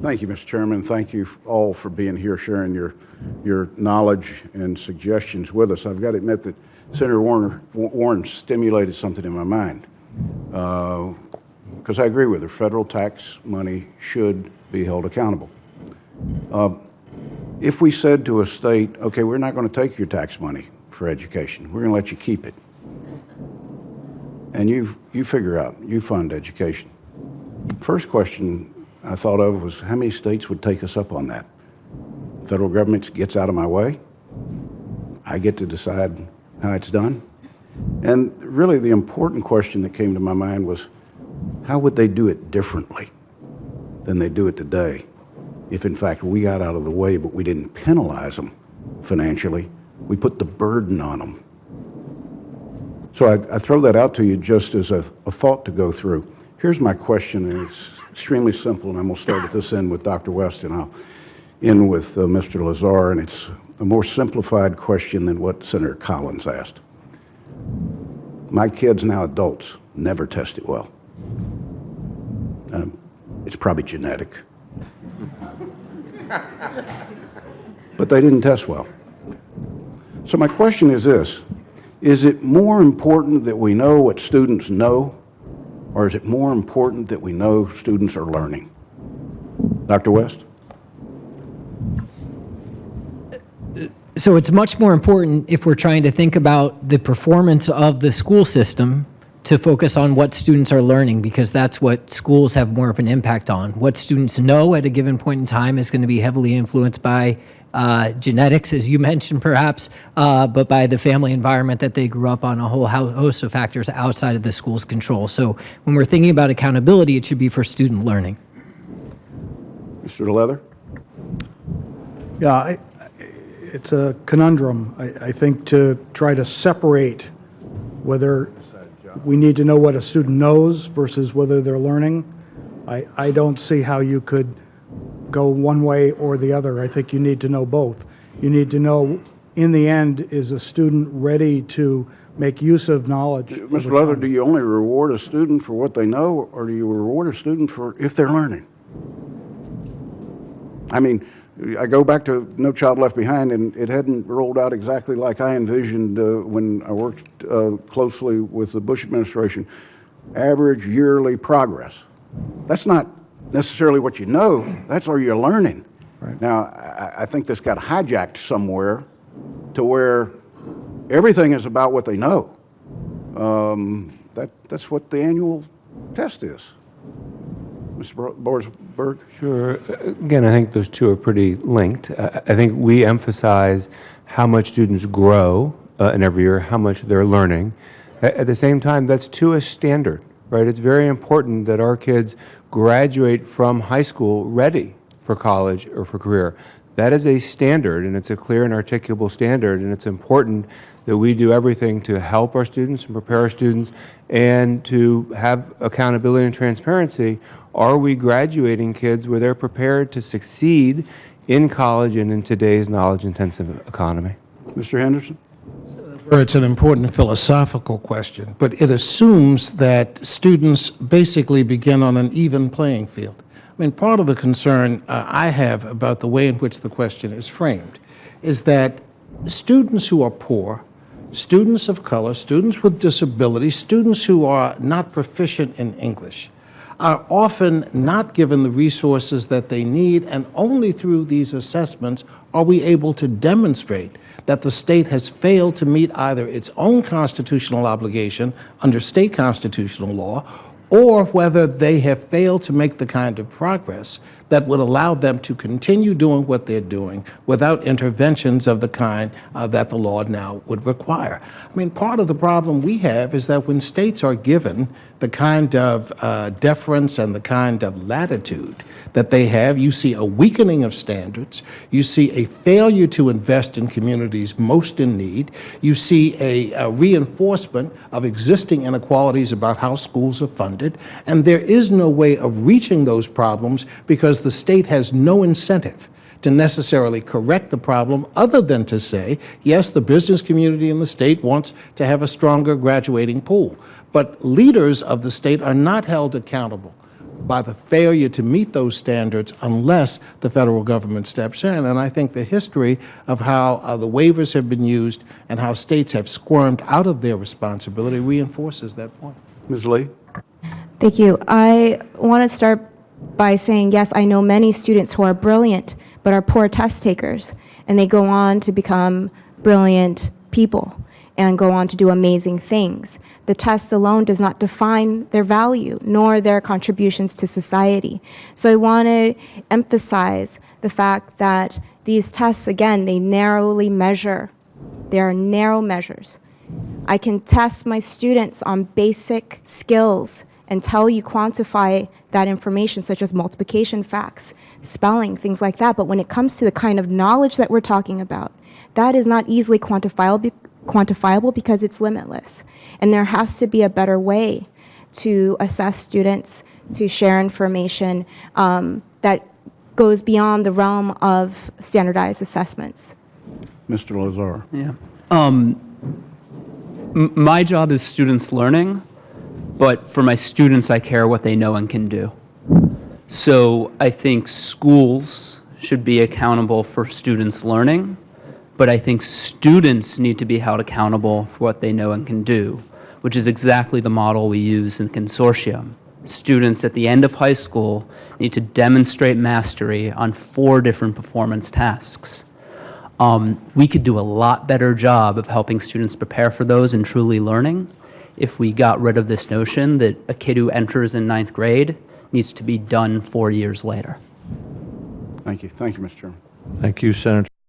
Thank you, Mr. Chairman. Thank you all for being here, sharing your knowledge and suggestions with us. I've got to admit that Senator Warren stimulated something in my mind, because I agree with her. Federal tax money should be held accountable. If we said to a state, okay, we're not going to take your tax money for education, we're going to let you keep it, and you figure out, you fund education. First question I thought of was, how many states would take us up on that? Federal government gets out of my way. I get to decide how it's done. And really the important question that came to my mind was, how would they do it differently than they do it today if in fact we got out of the way but we didn't penalize them financially, we put the burden on them. So I throw that out to you just as a thought to go through. Here's my question, and it's extremely simple, and I'm going to start at this end with Dr. West, and I'll end with Mr. Lazar, and it's a more simplified question than what Senator Collins asked. My kids, now adults, never tested well. It's probably genetic. But they didn't test well. So my question is this: is it more important that we know what students know, or is it more important that we know students are learning? Dr. West? So it's much more important, if we're trying to think about the performance of the school system, to focus on what students are learning, because that's what schools have more of an impact on. What students know at a given point in time is going to be heavily influenced by genetics, as you mentioned perhaps, but by the family environment that they grew up on, a whole host of factors outside of the school's control. So when we're thinking about accountability, it should be for student learning. Mr. Leather? Yeah, it's a conundrum, I think, to try to separate whether we need to know what a student knows versus whether they're learning. I don't see how you could go one way or the other. I think you need to know both. You need to know, in the end, is a student ready to make use of knowledge? Mr. Leather, do you only reward a student for what they know, or do you reward a student for if they're learning? I mean, I go back to No Child Left Behind, and it hadn't rolled out exactly like I envisioned when I worked closely with the Bush administration. Average yearly progress. That's not necessarily what you know, that's where you're learning. Right. Now, I think this got hijacked somewhere to where everything is about what they know. That's what the annual test is. Mr. Burr? Sure. Again, I think those two are pretty linked. I think we emphasize how much students grow in every year, how much they're learning. At the same time, that's to a standard, right? It's very important that our kids graduate from high school ready for college or for career. That is a standard, and it's a clear and articulable standard, and it's important that we do everything to help our students and prepare our students and to have accountability and transparency. Are we graduating kids where they're prepared to succeed in college and in today's knowledge-intensive economy? Mr. Henderson? It's an important philosophical question, but it assumes that students basically begin on an even playing field. I mean, part of the concern I have about the way in which the question is framed is that students who are poor, students of color, students with disabilities, students who are not proficient in English, are often not given the resources that they need, and only through these assessments are we able to demonstrate that the state has failed to meet either its own constitutional obligation under state constitutional law, or whether they have failed to make the kind of progress that would allow them to continue doing what they're doing without interventions of the kind that the law now would require. I mean, part of the problem we have is that when states are given the kind of deference and the kind of latitude that they have, you see a weakening of standards, you see a failure to invest in communities most in need, you see a reinforcement of existing inequalities about how schools are funded, and there is no way of reaching those problems because the state has no incentive to necessarily correct the problem other than to say, yes, the business community in the state wants to have a stronger graduating pool, but leaders of the state are not held accountable by the failure to meet those standards unless the federal government steps in. And I think the history of how the waivers have been used and how states have squirmed out of their responsibility reinforces that point. Ms. Lee? Thank you. I want to start by saying, yes, I know many students who are brilliant but are poor test takers, and they go on to become brilliant people and go on to do amazing things. The test alone does not define their value nor their contributions to society. So I want to emphasize the fact that these tests, again, they narrowly measure. They are narrow measures. I can test my students on basic skills and tell you, quantify that information, such as multiplication facts, spelling, things like that. But when it comes to the kind of knowledge that we're talking about, that is not easily quantifiable because it's limitless. And there has to be a better way to assess students, to share information that goes beyond the realm of standardized assessments. Mr. Lazar? Yeah. My job is students learning, but for my students, I care what they know and can do. So I think schools should be accountable for students learning, but I think students need to be held accountable for what they know and can do, which is exactly the model we use in the consortium. Students at the end of high school need to demonstrate mastery on 4 different performance tasks. We could do a lot better job of helping students prepare for those and truly learning if we got rid of this notion that a kid who enters in 9th grade needs to be done 4 years later. Thank you. Thank you, Mr. Chairman. Thank you, Senator.